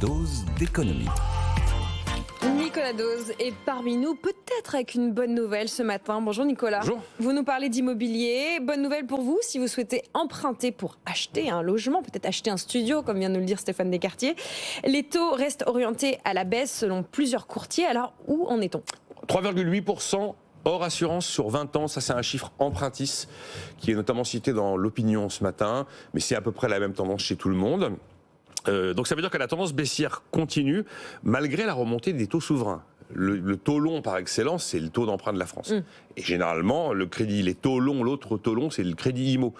dose d'économie. Nicolas Dose est parmi nous, peut-être avec une bonne nouvelle ce matin. Bonjour Nicolas. Bonjour. Vous nous parlez d'immobilier. Bonne nouvelle pour vous si vous souhaitez emprunter pour acheter un logement, peut-être acheter un studio, comme vient de nous le dire Stéphane Descartiers. Les taux restent orientés à la baisse selon plusieurs courtiers. Alors où en est-on ? 3,8% hors assurance sur 20 ans, ça c'est un chiffre empruntis qui est notamment cité dans l'opinion ce matin, mais c'est à peu près la même tendance chez tout le monde. Donc ça veut dire que la tendance baissière continue malgré la remontée des taux souverains. Le taux long par excellence, c'est le taux d'emprunt de la France. Et généralement, les taux longs, l'autre taux long, c'est le crédit IMO.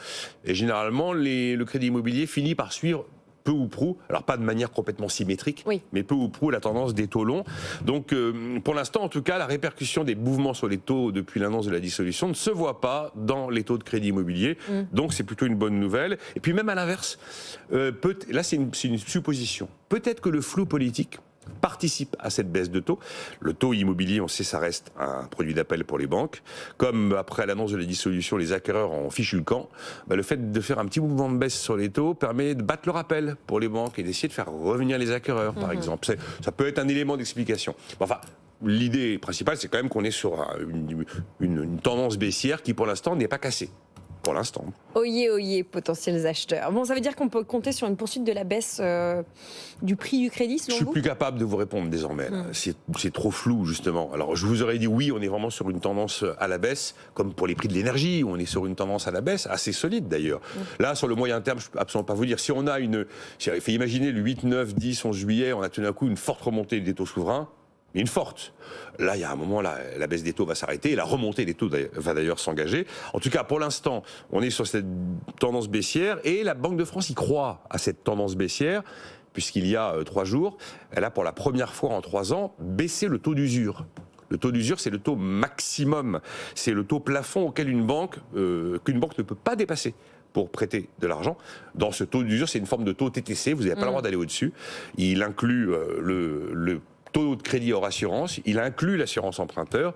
Et généralement, le crédit immobilier finit par suivre peu ou prou, alors pas de manière complètement symétrique, mais peu ou prou la tendance des taux longs. Donc pour l'instant, en tout cas, la répercussion des mouvements sur les taux depuis l'annonce de la dissolution ne se voit pas dans les taux de crédit immobilier. Donc c'est plutôt une bonne nouvelle. Et puis même à l'inverse, là c'est une supposition. Peut-être que le flou politique participe à cette baisse de taux. Le taux immobilier, on sait, ça reste un produit d'appel pour les banques. Comme après l'annonce de la dissolution, les acquéreurs ont fichu le camp, le fait de faire un petit mouvement de baisse sur les taux permet de battre le rappel pour les banques et d'essayer de faire revenir les acquéreurs, par exemple. Ça peut être un élément d'explication. Enfin, l'idée principale, c'est quand même qu'on est sur une tendance baissière qui, pour l'instant, n'est pas cassée. Pour l'instant. Oyez, potentiels acheteurs. Bon, ça veut dire qu'on peut compter sur une poursuite de la baisse du prix du crédit, selon vous ? Je suis plus capable de vous répondre désormais. C'est trop flou, justement. Alors, je vous aurais dit oui, on est vraiment sur une tendance à la baisse, comme pour les prix de l'énergie, où on est sur une tendance à la baisse, assez solide d'ailleurs. Là, sur le moyen terme, je ne peux absolument pas vous dire. Si on a il faut imaginer le 8, 9, 10, 11 juillet, on a tout d'un coup une forte remontée des taux souverains. Une forte. Là, il y a un moment, la baisse des taux va s'arrêter et la remontée des taux va d'ailleurs s'engager. En tout cas, pour l'instant, on est sur cette tendance baissière et la Banque de France y croit à cette tendance baissière, puisqu'il y a 3 jours, elle a pour la première fois en 3 ans baissé le taux d'usure. Le taux d'usure, c'est le taux maximum. C'est le taux plafond auquel qu'une banque ne peut pas dépasser pour prêter de l'argent. Dans ce taux d'usure, c'est une forme de taux TTC, vous n'avez pas le droit d'aller au-dessus. Il inclut le taux de crédit hors assurance, il inclut l'assurance emprunteur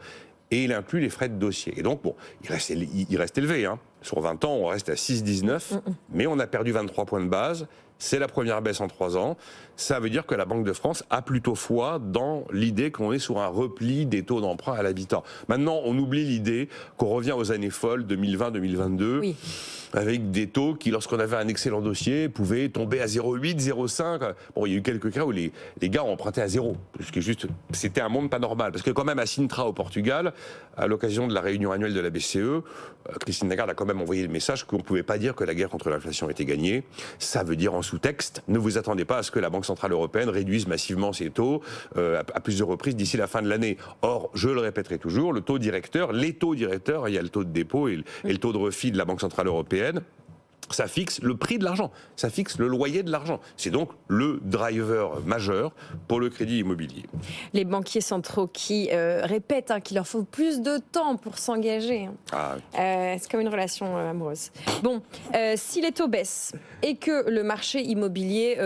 et il inclut les frais de dossier. Et donc, bon, il reste élevé. Sur 20 ans, on reste à 6,19, mais on a perdu 23 points de base. C'est la première baisse en 3 ans. Ça veut dire que la Banque de France a plutôt foi dans l'idée qu'on est sur un repli des taux d'emprunt à l'habitat. Maintenant, on oublie l'idée qu'on revient aux années folles 2020-2022, avec des taux qui, lorsqu'on avait un excellent dossier, pouvaient tomber à 0,8, 0,5. Bon, il y a eu quelques cas où les gars ont emprunté à zéro. C'était un monde pas normal. Parce que quand même, à Sintra, au Portugal, à l'occasion de la réunion annuelle de la BCE, Christine Lagarde a quand même envoyé le message qu'on ne pouvait pas dire que la guerre contre l'inflation était gagnée. Ça veut dire en sous-texte, ne vous attendez pas à ce que la Banque Centrale Européenne réduise massivement ses taux à plusieurs reprises d'ici la fin de l'année. Or, je le répéterai toujours, les taux directeurs, il y a le taux de dépôt et le taux de refit de la Banque Centrale Européenne, ça fixe le prix de l'argent, ça fixe le loyer de l'argent. C'est donc le driver majeur pour le crédit immobilier. Les banquiers centraux qui répètent qu'il leur faut plus de temps pour s'engager. C'est comme une relation amoureuse. Bon, si les taux baissent et que le marché immobilier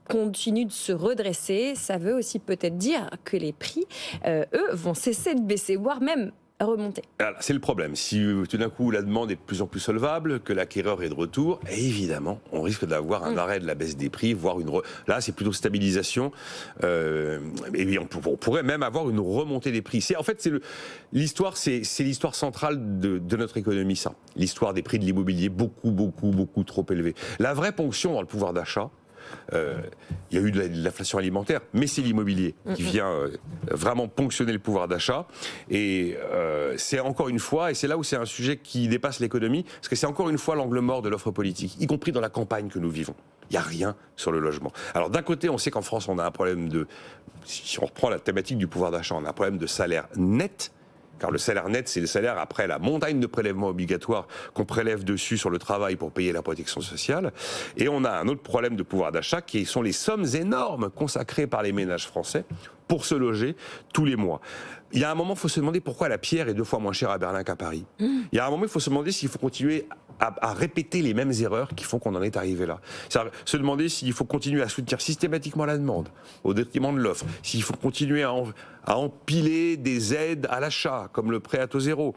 continue de se redresser, ça veut aussi peut-être dire que les prix, eux, vont cesser de baisser, voire même remonter. Alors, c'est le problème. Si tout d'un coup la demande est de plus en plus solvable, que l'acquéreur est de retour, évidemment, on risque d'avoir un arrêt de la baisse des prix, voire là c'est plutôt stabilisation. Et on pourrait même avoir une remontée des prix. En fait, c'est l'histoire centrale de notre économie, ça. L'histoire des prix de l'immobilier beaucoup trop élevés. La vraie ponction dans le pouvoir d'achat. Il y a eu de l'inflation alimentaire, mais c'est l'immobilier qui vient vraiment ponctionner le pouvoir d'achat. Et c'est encore une fois, et c'est là où c'est un sujet qui dépasse l'économie, parce que c'est encore une fois l'angle mort de l'offre politique, y compris dans la campagne que nous vivons. Il n'y a rien sur le logement. Alors d'un côté, on sait qu'en France, on a un problème si on reprend la thématique du pouvoir d'achat, on a un problème de salaire net. Car le salaire net, c'est le salaire après la montagne de prélèvements obligatoires qu'on prélève dessus sur le travail pour payer la protection sociale. Et on a un autre problème de pouvoir d'achat qui sont les sommes énormes consacrées par les ménages français pour se loger tous les mois. Il y a un moment, il faut se demander pourquoi la pierre est 2 fois moins chère à Berlin qu'à Paris. Il y a un moment, il faut se demander s'il faut continuer à répéter les mêmes erreurs qui font qu'on en est arrivé là. Se demander s'il faut continuer à soutenir systématiquement la demande au détriment de l'offre, s'il faut continuer à empiler des aides à l'achat, comme le prêt à taux zéro,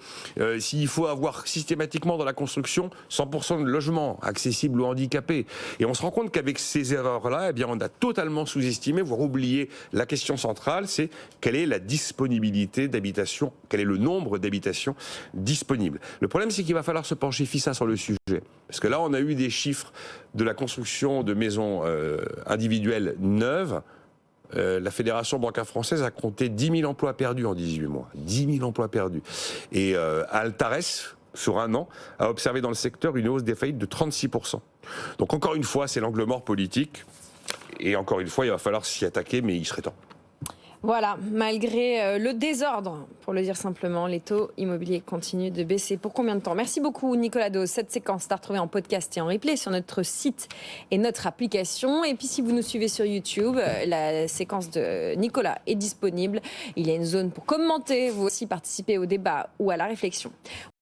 s'il faut avoir systématiquement dans la construction 100% de logements accessibles aux handicapés. Et on se rend compte qu'avec ces erreurs-là, eh bien, on a totalement sous-estimé, voire oublié la question centrale, c'est quelle est la disponibilité d'habitations, quel est le nombre d'habitations disponibles. Le problème, c'est qu'il va falloir se pencher FISA sur le sujet. Parce que là, on a eu des chiffres de la construction de maisons individuelles neuves. La Fédération bancaire française a compté 10 000 emplois perdus en 18 mois. 10 000 emplois perdus. Et Altares, sur un an, a observé dans le secteur une hausse des faillites de 36%. Donc encore une fois, c'est l'angle mort politique. Et encore une fois, il va falloir s'y attaquer, mais il serait temps. Voilà, malgré le désordre, pour le dire simplement, les taux immobiliers continuent de baisser. Pour combien de temps? Merci beaucoup Nicolas Dose. Cette séquence est à retrouver en podcast et en replay sur notre site et notre application. Et puis si vous nous suivez sur YouTube, la séquence de Nicolas est disponible. Il y a une zone pour commenter, vous aussi participer au débat ou à la réflexion.